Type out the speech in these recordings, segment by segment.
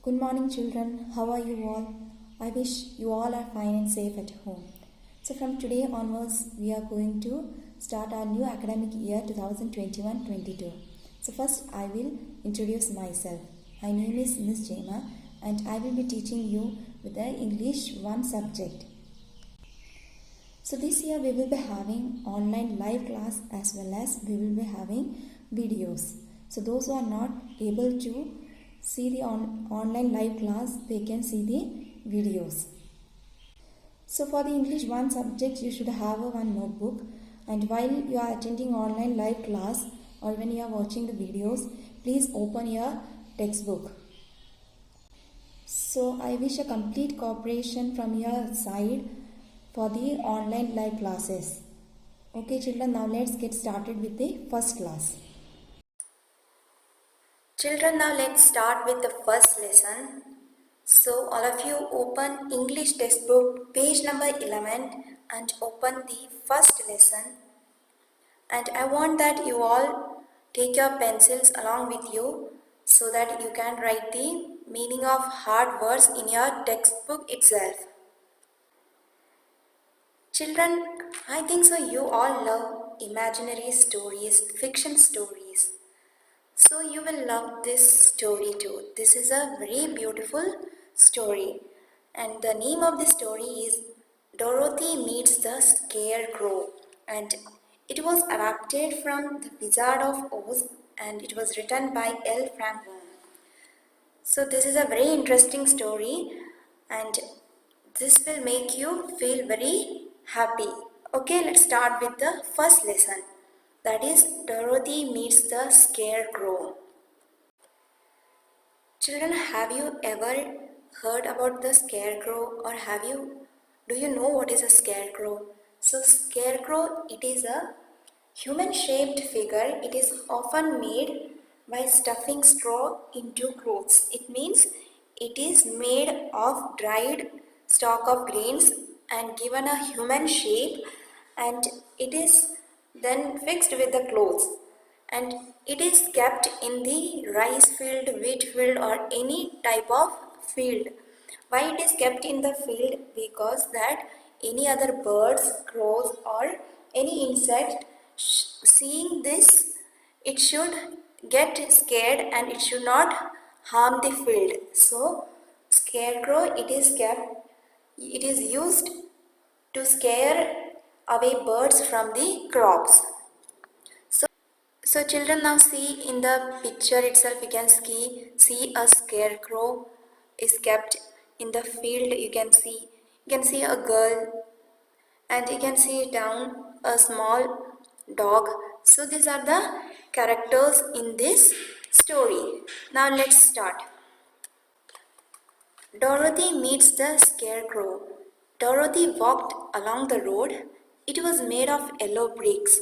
Good morning, children. How are you all? I wish you all are fine and safe at home. So, from today onwards, we are going to start our new academic year 2021 22. So, first, I will introduce myself. My name is Miss Jema, and I will be teaching you with the English 1 subject. So, this year we will be having online live class as well as we will be having videos. So, those who are not able to see the online live class, they can see the videos. So for the English 1 subject, you should have a one notebook, and while you are attending online live class or when you are watching the videos, please open your textbook. So I wish a complete cooperation from your side for the online live classes. Okay children, now let's get started with the first class. Children, now let's start with the first lesson. So all of you open English textbook page number 11 and open the first lesson. And I want that you all take your pencils along with you so that you can write the meaning of hard words in your textbook itself. Children, I think so you all love imaginary stories, fiction stories. So you will love this story too. This is a very beautiful story, and the name of the story is Dorothy Meets the Scarecrow, and it was adapted from The Wizard of Oz and it was written by L. Frank Baum. So this is a very interesting story and this will make you feel very happy. Okay, let's start with the first lesson. That is Dorothy Meets the Scarecrow. Children, have you ever heard about the scarecrow or do you know what is a scarecrow? So scarecrow, it is a human shaped figure. It is often made by stuffing straw into clothes. It means it is made of dried stalk of grains and given a human shape, and it is then fixed with the clothes, and it is kept in the rice field, wheat field or any type of field. Why it is kept in the field? Because that any other birds, crows or any insect seeing this, it should get scared and it should not harm the field. So scarecrow, it is used to scare away birds from the crops. So children, now see in the picture itself you can see a scarecrow is kept in the field. You can see a girl and you can see down a small dog. So these are the characters in this story. Now let's start. Dorothy meets the scarecrow. Dorothy walked along the road. It was made of yellow bricks.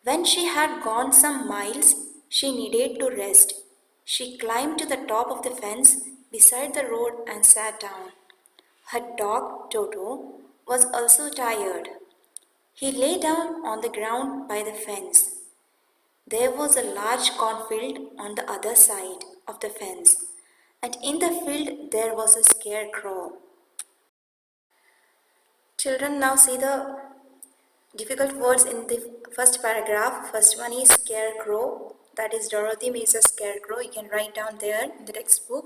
When she had gone some miles, she needed to rest. She climbed to the top of the fence beside the road and sat down. Her dog, Toto, was also tired. He lay down on the ground by the fence. There was a large cornfield on the other side of the fence, and in the field there was a scarecrow. Children, now see the difficult words in the first paragraph. First one is scarecrow. That is Dorothy meets a scarecrow. You can write down there in the textbook.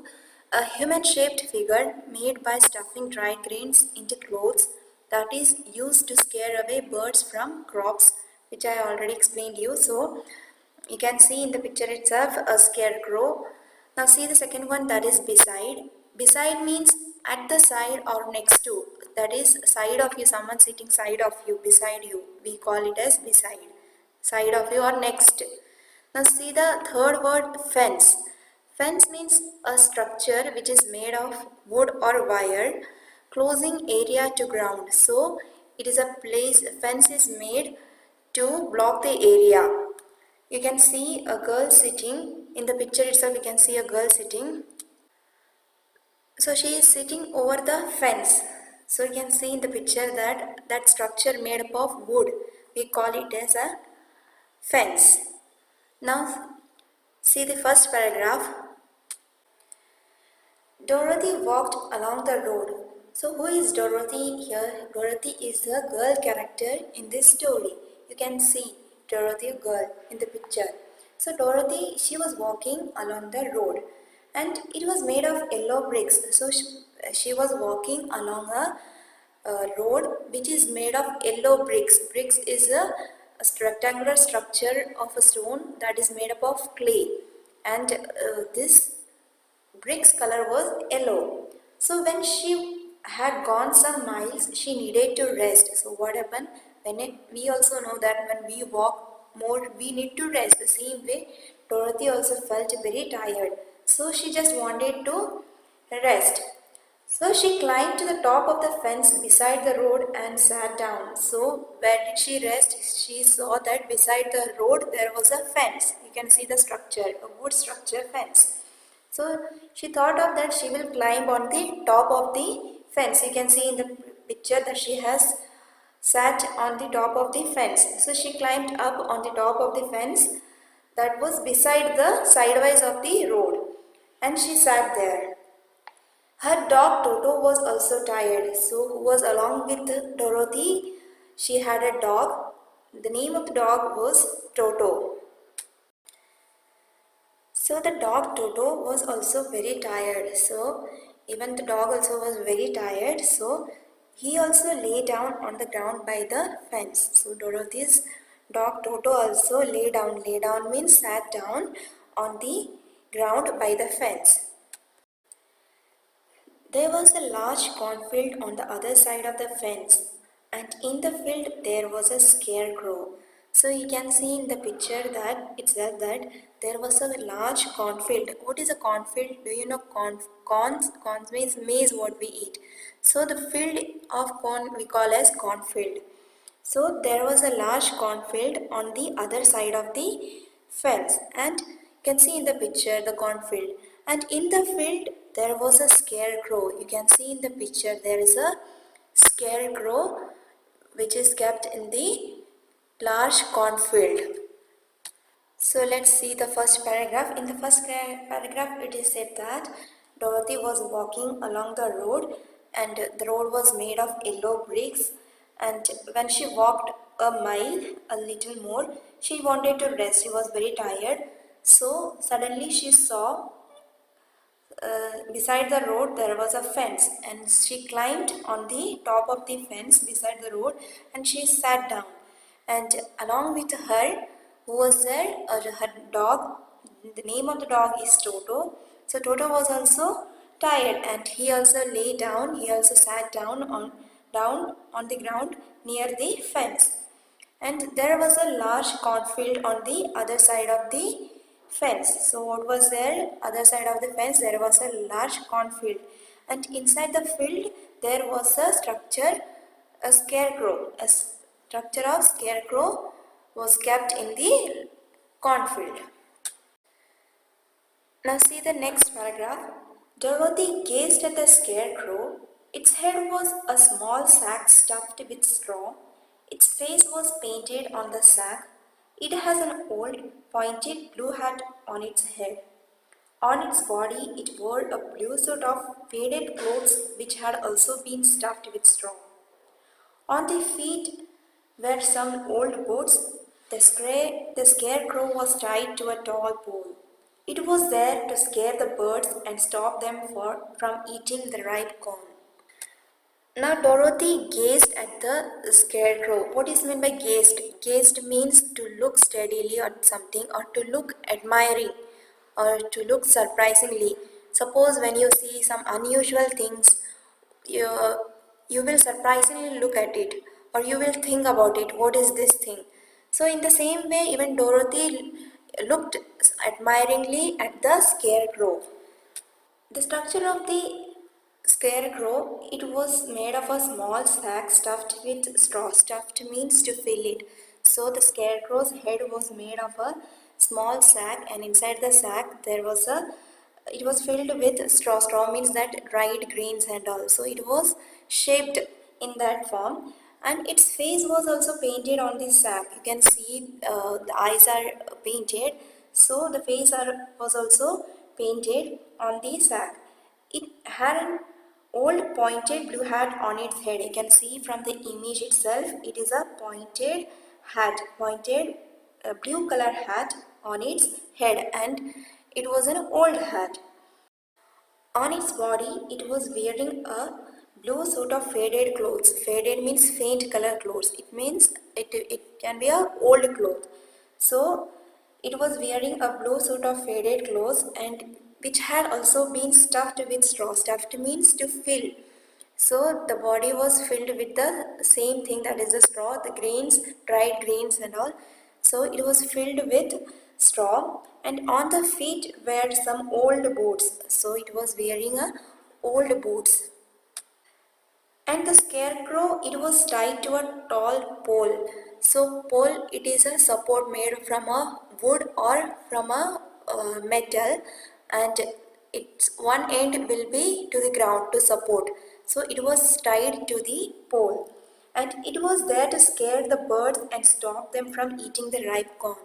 A human-shaped figure made by stuffing dried grains into clothes that is used to scare away birds from crops, which I already explained you. So you can see in the picture itself a scarecrow. Now see the second one, that is beside. Beside means at the side or next to. That is side of you, someone sitting side of you, beside you. We call it as beside. Side of you or next. Now see the third word, fence. Fence means a structure which is made of wood or wire, closing area to ground. So it is a place, fence is made to block the area. You can see a girl sitting in the picture itself. You can see a girl sitting. So she is sitting over the fence. So you can see in the picture that structure made up of wood, we call it as a fence. Now see the first paragraph. Dorothy walked along the road. So, who is Dorothy here? Dorothy is the girl character in this story. You can see Dorothy, girl, in the picture. So, Dorothy, she was walking along the road and it was made of yellow bricks. So, she was walking along a road which is made of yellow bricks. Bricks is a rectangular structure of a stone that is made up of clay, and this brick's color was yellow. So when she had gone some miles, she needed to rest. So what happened? We also know that when we walk more, we need to rest. The same way, Dorothy also felt very tired. So she just wanted to rest. So she climbed to the top of the fence beside the road and sat down. So where did she rest? She saw that beside the road there was a fence. You can see the structure, a wood structure fence. So she thought of that she will climb on the top of the fence. You can see in the picture that she has sat on the top of the fence. So she climbed up on the top of the fence that was beside the sideways of the road, and she sat there. Her dog Toto was also tired, so who was along with Dorothy? She had a dog. The name of the dog was Toto. So the dog Toto was also very tired. So even the dog also was very tired. So he also lay down on the ground by the fence. So Dorothy's dog Toto also lay down. Lay down means sat down on the ground by the fence. There was a large cornfield on the other side of the fence, and in the field there was a scarecrow. So you can see in the picture that it says that there was a large cornfield. What is a cornfield? Do you know corns? Corns means maize what we eat. So the field of corn we call as cornfield. So there was a large cornfield on the other side of the fence, and you can see in the picture the cornfield. And in the field there was a scarecrow. You can see in the picture there is a scarecrow which is kept in the large cornfield. So let's see the first paragraph. In the first paragraph, it is said that Dorothy was walking along the road, and the road was made of yellow bricks. And when she walked a mile, a little more, she wanted to rest. She was very tired. So suddenly she saw beside the road there was a fence, and she climbed on the top of the fence beside the road and she sat down, and along with her who was there, her dog. The name of the dog is Toto. So Toto was also tired, and he also lay down, he also sat down on the ground near the fence, and there was a large cornfield on the other side of the fence. So what was there? Other side of the fence there was a large cornfield, and inside the field there was a structure, a scarecrow. A structure of scarecrow was kept in the cornfield. Now see the next paragraph. Dorothy gazed at the scarecrow. Its head was a small sack stuffed with straw. Its face was painted on the sack. It has an old, pointed blue hat on its head. On its body it wore a blue suit of faded clothes which had also been stuffed with straw. On the feet were some old boots. The scarecrow was tied to a tall pole. It was there to scare the birds and stop them from eating the ripe corn. Now Dorothy gazed at the scarecrow. What is meant by gazed? Gazed means to look steadily at something, or to look admiring, or to look surprisingly. Suppose when you see some unusual things, you, you will surprisingly look at it, or you will think about it. What is this thing? So in the same way, even Dorothy looked admiringly at the scarecrow. The structure of the scarecrow, it was made of a small sack stuffed with straw. Stuffed means to fill it. So the scarecrow's head was made of a small sack, and inside the sack there was it was filled with straw. Straw means that dried grains and all. So it was shaped in that form, and its face was also painted on the sack. You can see the eyes are painted. So the face was also painted on the sack, It had an old pointed blue hat on its head. You can see from the image itself, it is a pointed hat, pointed blue color hat on its head, and it was an old hat. On its body, it was wearing a blue suit of faded clothes. Faded means faint color clothes. It means it can be a old cloth. So it was wearing a blue suit of faded clothes and which had also been stuffed with straw. Stuffed means to fill. So the body was filled with the same thing, that is the straw, the grains, dried grains and all. So it was filled with straw, and on the feet were some old boots. So it was wearing a old boots. And the scarecrow, it was tied to a tall pole. So pole, it is a support made from a wood or from a metal, and its one end will be to the ground to support. So it was tied to the pole, and it was there to scare the birds and stop them from eating the ripe corn.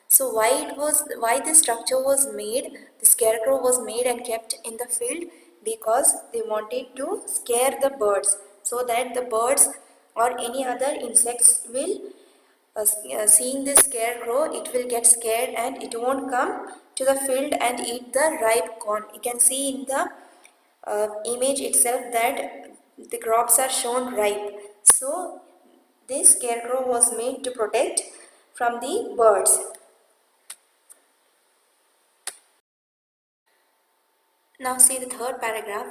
So why this structure was made, the scarecrow was made and kept in the field, because they wanted to scare the birds, so that the birds or any other insects will seeing this scarecrow, it will get scared and it won't come to the field and eat the ripe corn. You can see in the image itself that the crops are shown ripe. So this scarecrow was made to protect from the birds. Now see the third paragraph.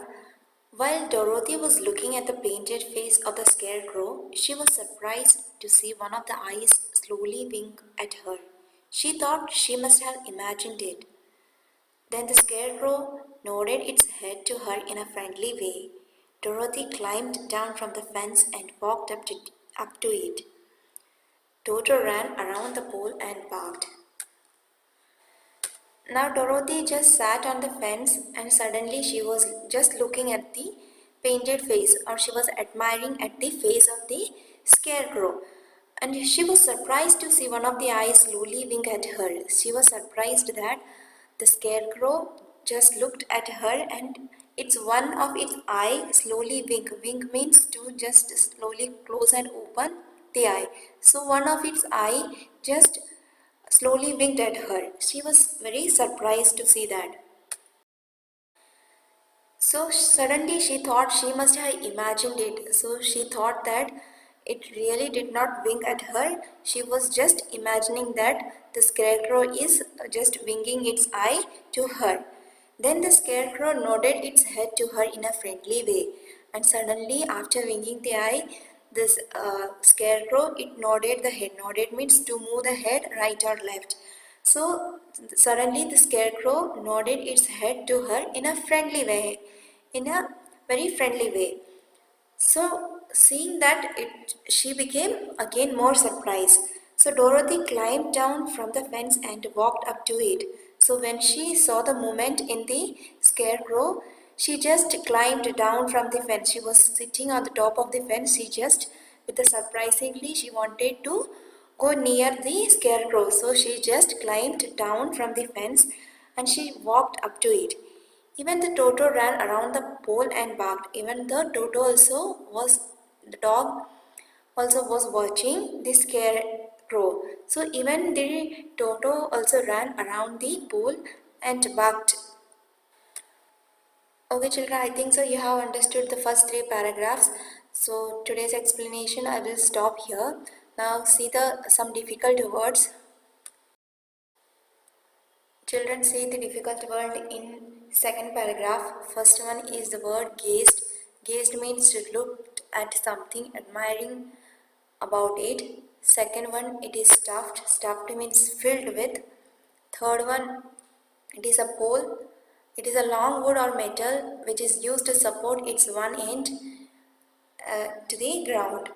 While Dorothy was looking at the painted face of the scarecrow, she was surprised to see one of the eyes slowly wink at her. She thought she must have imagined it. Then the scarecrow nodded its head to her in a friendly way. Dorothy climbed down from the fence and walked up to it. Toto ran around the pole and barked. Now Dorothy just sat on the fence and suddenly she was just looking at the painted face, or she was admiring at the face of the scarecrow. And she was surprised to see one of the eyes slowly wink at her. She was surprised that the scarecrow just looked at her and it's one of its eye slowly wink. Wink means to just slowly close and open the eye. So one of its eye just slowly winked at her. She was very surprised to see that. So suddenly she thought she must have imagined it. So she thought that it really did not wink at her. She was just imagining that the scarecrow is just winking its eye to her. Then the scarecrow nodded its head to her in a friendly way. And suddenly, after winking the eye, this scarecrow, it nodded the head. Nodded means to move the head right or left. So suddenly the scarecrow nodded its head to her in a friendly way, in a very friendly way. So seeing that, she became again more surprised. So Dorothy climbed down from the fence and walked up to it. So when she saw the movement in the scarecrow, she just climbed down from the fence. She was sitting on the top of the fence. She just, with a surprisingly, she wanted to go near the scarecrow. So she just climbed down from the fence and she walked up to it. Even the Toto ran around the pole and barked. Even the Toto also was, the dog also was watching the scarecrow. So even the Toto also ran around the pole and barked. Okay children, I think so you have understood the first three paragraphs. So today's explanation I will stop here. Now see the some difficult words. Children, see the difficult word in second paragraph. First one is the word gazed. Gazed means to look at something, admiring about it. Second one, it is stuffed. Stuffed means filled with. Third one, it is a pole. It is a long wood or metal which is used to support its one end to the ground.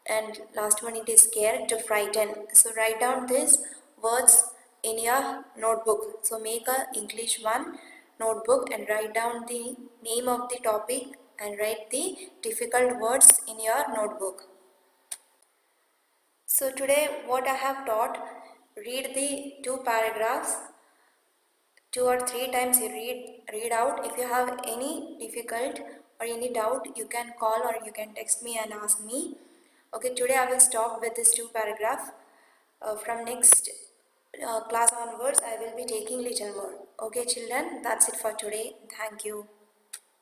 And last one, it is scare, to frighten. So write down these words in your notebook. So make a English one notebook and write down the name of the topic and write the difficult words in your notebook. So today what I have taught, read the two paragraphs, 2 or 3 times you read out. If you have any difficult or any doubt, you can call or you can text me and ask me. Okay, today I will stop with this 2 paragraph. From next class onwards I will be taking little more. Okay children, that's it for today. Thank you.